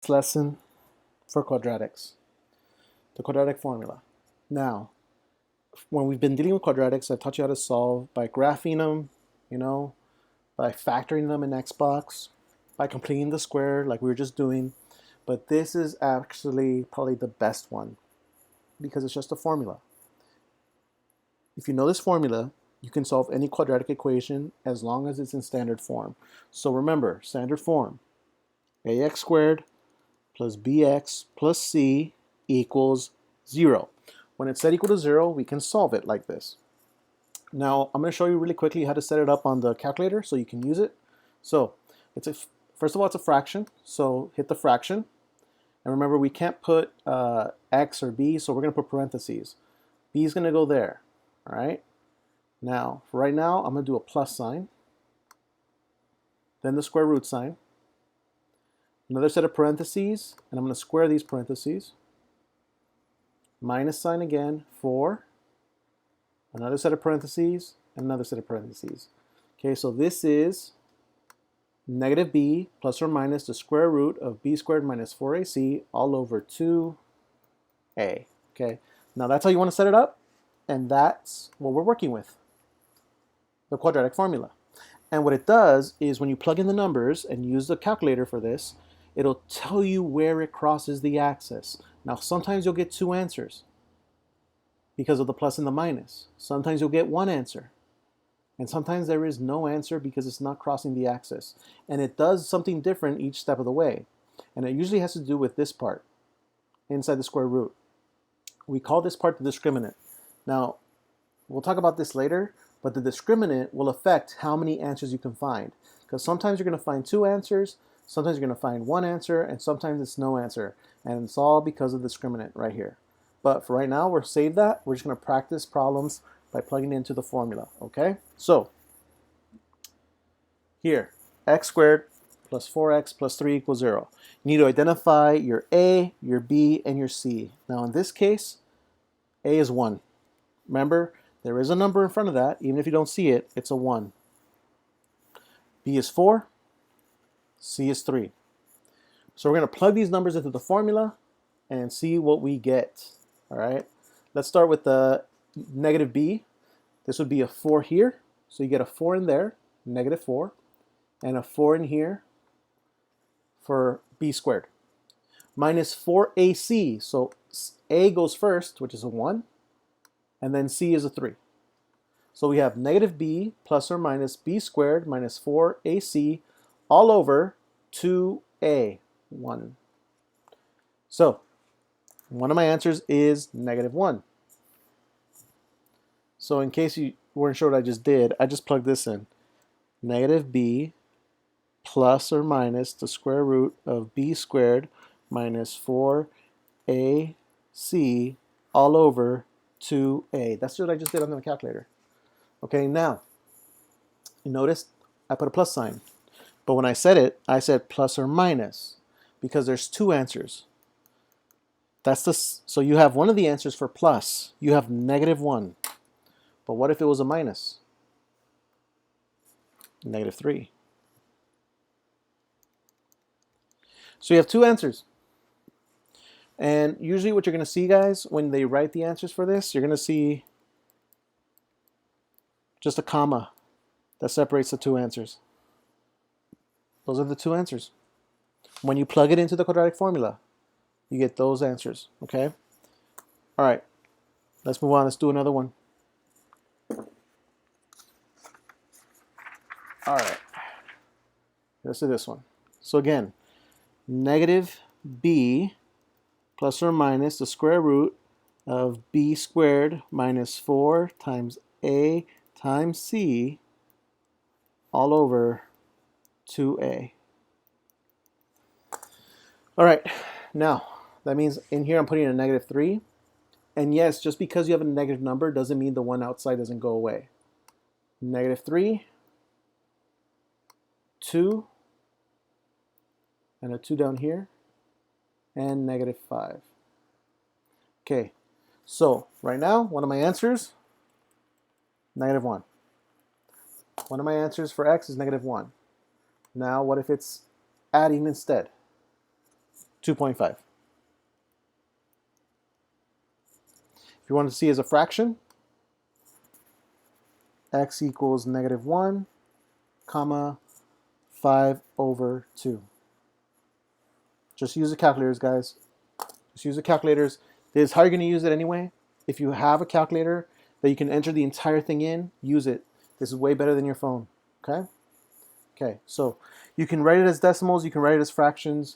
lesson for quadratics, the quadratic formula. Now, when we've been dealing with quadratics, I've taught you how to solve by graphing them, by factoring them in Xbox, by completing the square like we were just doing. But this is actually probably the best one because it's just a formula. If you know this formula, you can solve any quadratic equation as long as it's in standard form. So remember, standard form, ax squared plus bx plus c equals 0. When it's set equal to 0, we can solve it like this. Now, I'm going to show you really quickly how to set it up on the calculator so you can use it. So, first of all, it's a fraction, so hit the fraction. And remember, we can't put x or b, so we're going to put parentheses. B is going to go there, all right? Now, for right now, I'm going to do a plus sign, then the square root sign, another set of parentheses, and I'm going to square these parentheses, minus sign again, 4, another set of parentheses, and another set of parentheses. Okay, so this is negative b plus or minus the square root of b squared minus 4ac all over 2a. Okay, now that's how you want to set it up, and that's what we're working with, the quadratic formula. And what it does is when you plug in the numbers and use the calculator for this, it'll tell you where it crosses the axis. Now sometimes you'll get two answers because of the plus and the minus. Sometimes you'll get one answer. And sometimes there is no answer because it's not crossing the axis. And it does something different each step of the way. And it usually has to do with this part inside the square root. We call this part the discriminant. Now, we'll talk about this later, but the discriminant will affect how many answers you can find. Because sometimes you're going to find two answers, sometimes you're going to find one answer, and sometimes it's no answer. And it's all because of the discriminant right here. But for right now, we're save that. We're just going to practice problems by plugging into the formula, okay? So, here, x squared plus 4x plus 3 equals 0. You need to identify your a, your b, and your c. Now in this case, a is 1. Remember, there is a number in front of that. Even if you don't see it, it's a 1. B is 4. C is 3. So we're going to plug these numbers into the formula and see what we get. All right. Let's start with the negative b. This would be a 4 here. So you get a 4 in there, negative 4, and a 4 in here for b squared. Minus 4ac. So a goes first, which is a 1. And then c is a 3. So we have negative b plus or minus b squared minus 4ac all over 2a, 1. So one of my answers is negative 1. So in case you weren't sure what I just did, I just plugged this in. Negative b plus or minus the square root of b squared minus 4ac all over 2a. That's what I just did on the calculator. Okay, now, you notice I put a plus sign. But when I said it, I said plus or minus because there's two answers. So you have one of the answers for plus. You have negative 1. But what if it was a minus? Negative 3. So you have two answers. And usually what you're going to see, guys, when they write the answers for this, you're going to see just a comma that separates the two answers. Those are the two answers. When you plug it into the quadratic formula, you get those answers, okay? All right, let's move on. Let's do another one. All right, let's do this one. So again, negative b plus or minus the square root of b squared minus 4 times a times c all over 2a. All right, now that means in here I'm putting a negative 3. And yes, just because you have a negative number doesn't mean the one outside doesn't go away. Negative 3, 2, and a 2 down here, and negative 5. Okay, so right now, one of my answers, negative 1. One of my answers for x is negative 1. Now, what if it's adding instead? 2.5. If you want to see as a fraction, x equals negative 1, comma, 5 over 2. Just use the calculators, guys. Just use the calculators. This is how you're going to use it anyway. If you have a calculator that you can enter the entire thing in, use it. This is way better than your phone, okay? Okay, so you can write it as decimals, you can write it as fractions.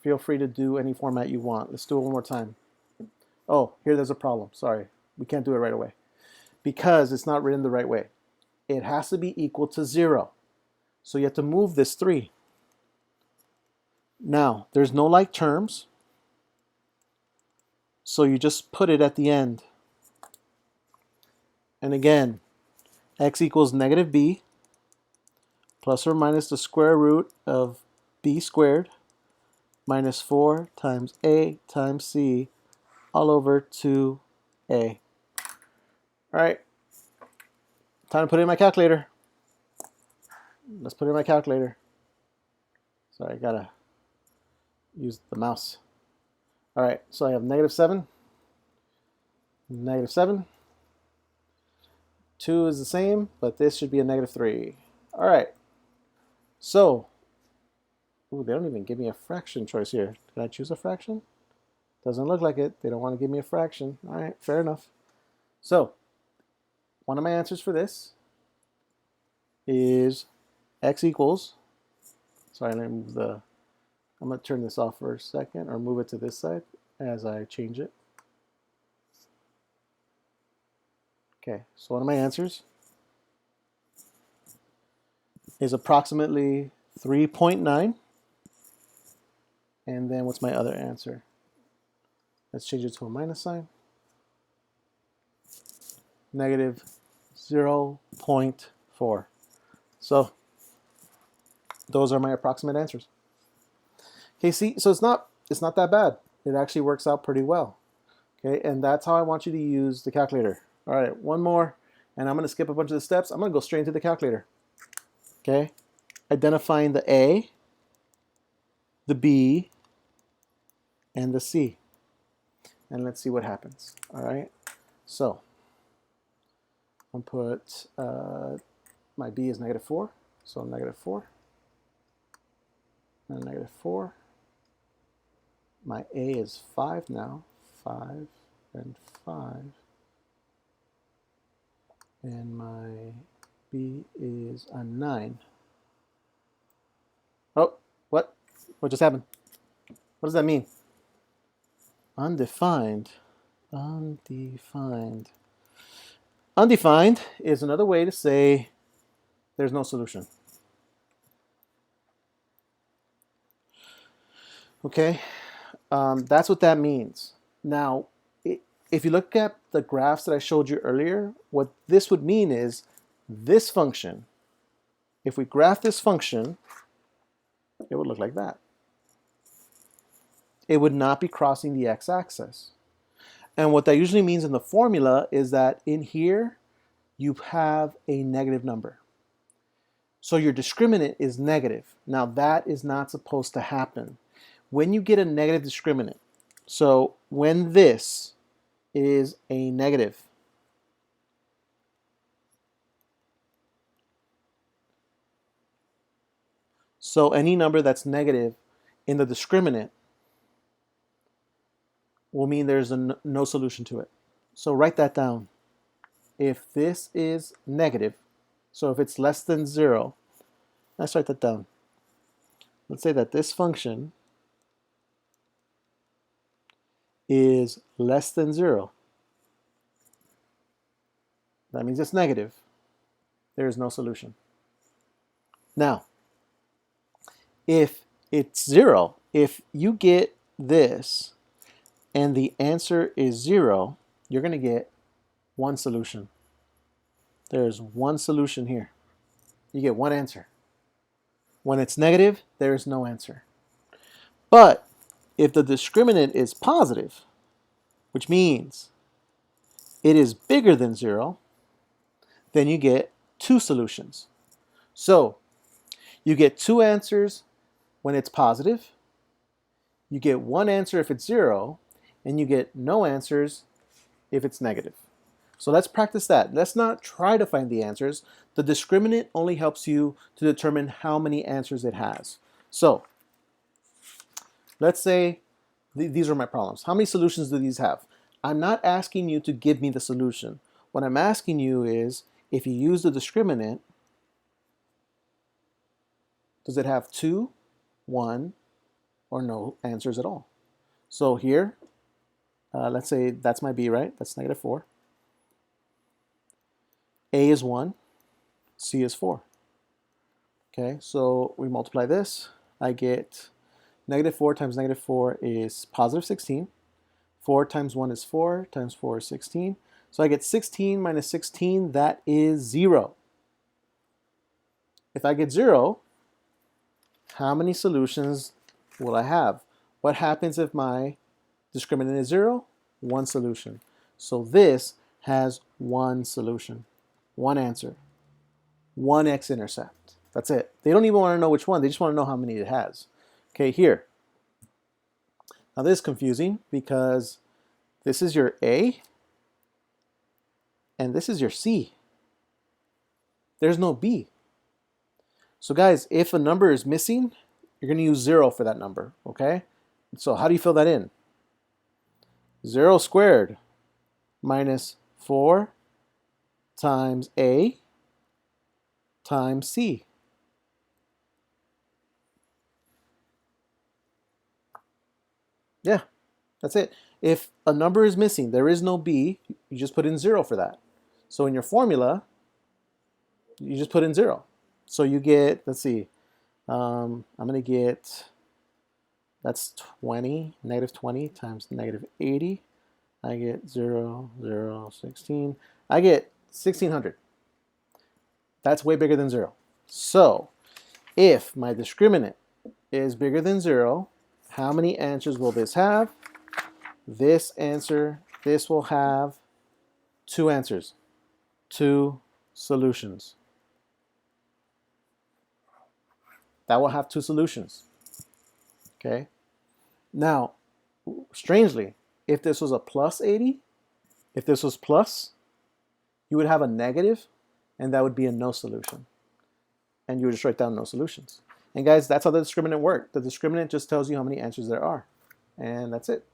Feel free to do any format you want. Let's do it one more time. Oh, there's a problem. Sorry, we can't do it right away because it's not written the right way. It has to be equal to 0. So you have to move this 3. Now, there's no like terms, so you just put it at the end. And again, x equals negative b plus or minus the square root of b squared minus 4 times a times c all over 2a. All right, time to put it in my calculator. Let's put it in my calculator. Sorry, I gotta use the mouse. All right, so I have negative 7, negative 7. 2 is the same, but this should be a negative 3. All right, so, ooh, they don't even give me a fraction choice here. Can I choose a fraction? Doesn't look like it. They don't want to give me a fraction. All right, fair enough. So, one of my answers for this is x equals, sorry, let me move the, I'm going to turn this off for a second or move it to this side as I change it. Okay, so one of my answers is approximately 3.9. And then what's my other answer? Let's change it to a minus sign. Negative 0.4. So those are my approximate answers. Okay, see, so it's not that bad. It actually works out pretty well. Okay, and that's how I want you to use the calculator. All right, one more, and I'm going to skip a bunch of the steps. I'm going to go straight into the calculator. Okay, identifying the A, the B, and the C. And let's see what happens. All right, so I'll put my B is negative 4, so negative 4, and negative 4. My A is 5 now, 5 and 5. And my B is a 9. Oh, what? What just happened? What does that mean? Undefined. Undefined. Undefined is another way to say there's no solution. Okay, that's what that means. Now, if you look at the graphs that I showed you earlier, what this would mean is this function, if we graph this function, it would look like that. It would not be crossing the x-axis. And what that usually means in the formula is that in here, you have a negative number. So your discriminant is negative. Now that is not supposed to happen. When you get a negative discriminant, so when this is a negative, so any number that's negative in the discriminant will mean there's no solution to it. So write that down. If this is negative, so if it's less than 0, let's write that down. Let's say that this function is less than 0. That means it's negative. There is no solution. Now, if it's 0, if you get this and the answer is 0, you're going to get one solution. There's one solution here. You get one answer. When it's negative, there is no answer. But if the discriminant is positive, which means it is bigger than 0, then you get two solutions. So you get two answers when it's positive. You get one answer if it's 0, and you get no answers if it's negative. So let's practice that. Let's not try to find the answers. The discriminant only helps you to determine how many answers it has. So let's say these are my problems. How many solutions do these have? I'm not asking you to give me the solution. What I'm asking you is, if you use the discriminant, does it have 2, 1, or no answers at all? So here, let's say that's my b, right? That's negative 4. A is 1, C is 4. Okay, so we multiply this. I get negative 4 times negative 4 is positive 16. 4 times 1 is 4, times 4 is 16. So I get 16 minus 16, that is 0. If I get 0, how many solutions will I have? What happens if my discriminant is 0? One solution. So this has one solution, one answer, one x-intercept. That's it. They don't even want to know which one. They just want to know how many it has. Okay, here. Now this is confusing because this is your A and this is your C. There's no B. So guys, if a number is missing, you're going to use 0 for that number, okay? So how do you fill that in? 0 squared minus 4 times A times C. Yeah, that's it. If a number is missing, there is no B, you just put in 0 for that. So in your formula, you just put in 0. So you get, let's see, I'm going to get, that's 20, negative 20 times negative 80. I get 0, 0, 16. I get 1600. That's way bigger than 0. So if my discriminant is bigger than 0, how many answers will this have? This will have 2 answers, 2 solutions. That will have 2 solutions. Okay. Now, strangely, if this was a plus 80, if this was plus, you would have a negative, and that would be a no solution. And you would just write down no solutions. And guys, that's how the discriminant works. The discriminant just tells you how many answers there are. And that's it.